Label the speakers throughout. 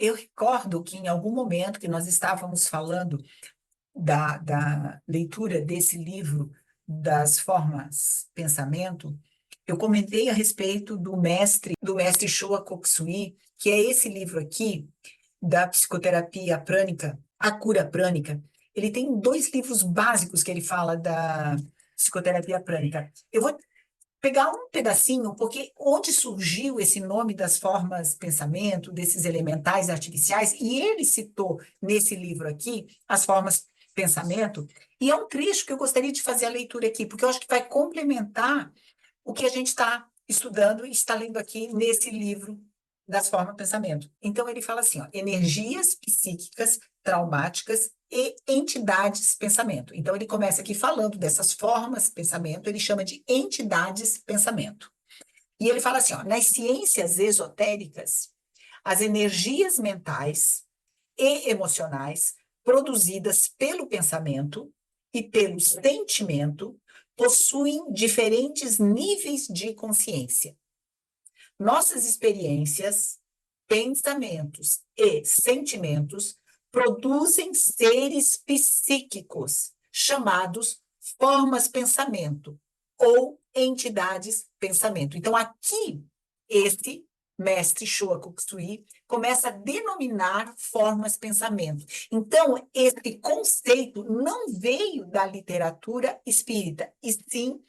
Speaker 1: Eu recordo que em algum momento que nós estávamos falando da leitura desse livro das formas pensamento, eu comentei a respeito do mestre Showa Kokusui, que é esse livro aqui da psicoterapia prânica, a cura prânica. Ele tem dois livros básicos que ele fala da psicoterapia prânica. Eu vou pegar um pedacinho, porque onde surgiu esse nome das formas pensamento, desses elementais artificiais, e ele citou nesse livro aqui as formas pensamento, e é um trecho que eu gostaria de fazer a leitura aqui, porque eu acho que vai complementar o que a gente está estudando e está lendo aqui nesse livro das formas pensamento. Então ele fala assim, ó, energias psíquicas traumáticas e entidades pensamento. Então ele começa aqui falando dessas formas pensamento, ele chama de entidades pensamento. E ele fala assim, ó, nas ciências esotéricas, as energias mentais e emocionais produzidas pelo pensamento e pelo sentimento possuem diferentes níveis de consciência. Nossas experiências, pensamentos e sentimentos produzem seres psíquicos, chamados formas pensamento ou entidades pensamento. Então, aqui, esse mestre Showa Kokusui começa a denominar formas pensamento. Então, esse conceito não veio da literatura espírita, e sim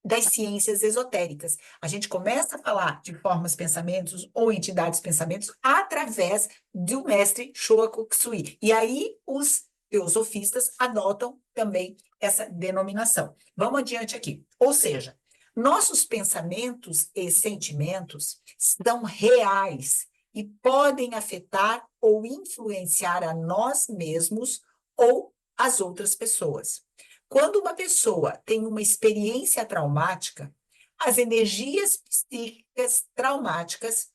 Speaker 1: das ciências esotéricas. A gente começa a falar de formas pensamentos ou entidades pensamentos através do mestre Showa Kokusui. E aí os teosofistas adotam também essa denominação. Vamos adiante aqui. Ou seja, nossos pensamentos e sentimentos são reais e podem afetar ou influenciar a nós mesmos ou as outras pessoas. Quando uma pessoa tem uma experiência traumática, as energias psíquicas traumáticas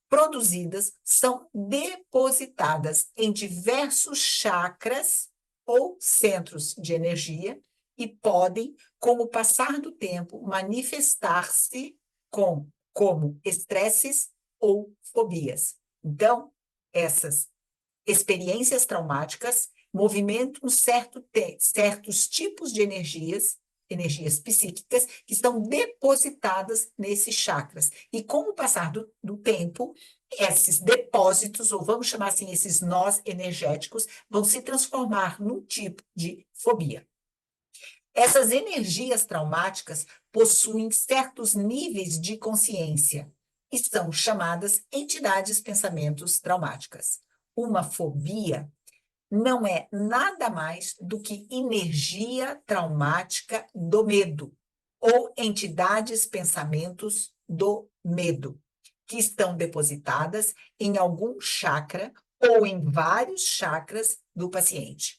Speaker 1: produzidas são depositadas em diversos chakras ou centros de energia e podem, com o passar do tempo, manifestar-se como estresses ou fobias. Então, essas experiências traumáticas movimentam certos tipos de energias psíquicas, que estão depositadas nesses chakras. E com o passar do tempo, esses depósitos, ou vamos chamar assim, esses nós energéticos, vão se transformar num tipo de fobia. Essas energias traumáticas possuem certos níveis de consciência e são chamadas entidades pensamentos traumáticas. Uma fobia não é nada mais do que energia traumática do medo, ou entidades pensamentos do medo, que estão depositadas em algum chakra ou em vários chakras do paciente.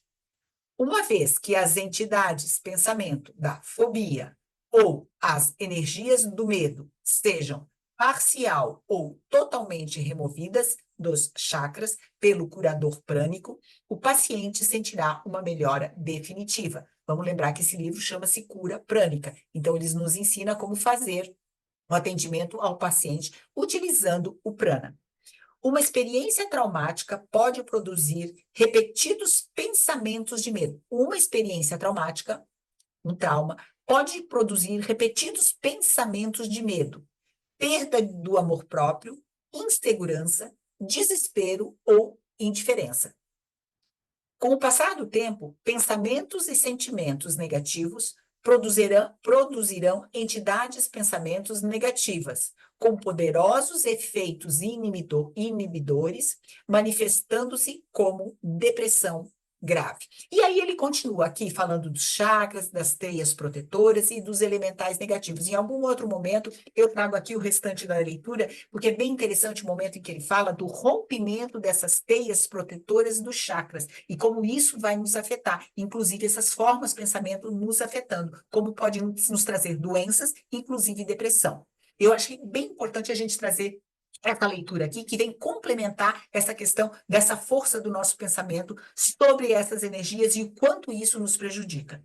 Speaker 1: Uma vez que as entidades pensamento da fobia ou as energias do medo sejam parcial ou totalmente removidas dos chakras pelo curador prânico, o paciente sentirá uma melhora definitiva. Vamos lembrar que esse livro chama-se Cura Prânica. Então, eles nos ensina como fazer o atendimento ao paciente utilizando o prana. Uma experiência traumática pode produzir repetidos pensamentos de medo. Uma experiência traumática, um trauma, pode produzir repetidos pensamentos de medo, perda do amor próprio, insegurança, desespero ou indiferença. Com o passar do tempo, pensamentos e sentimentos negativos produzirão entidades pensamentos negativas, com poderosos efeitos inibidores, manifestando-se como depressão grave. E aí ele continua aqui falando dos chakras, das teias protetoras e dos elementais negativos. Em algum outro momento, eu trago aqui o restante da leitura, porque é bem interessante o momento em que ele fala do rompimento dessas teias protetoras dos chakras e como isso vai nos afetar, inclusive essas formas de pensamento nos afetando, como pode nos trazer doenças, inclusive depressão. Eu achei bem importante a gente trazer essa leitura aqui, que vem complementar essa questão dessa força do nosso pensamento sobre essas energias e o quanto isso nos prejudica.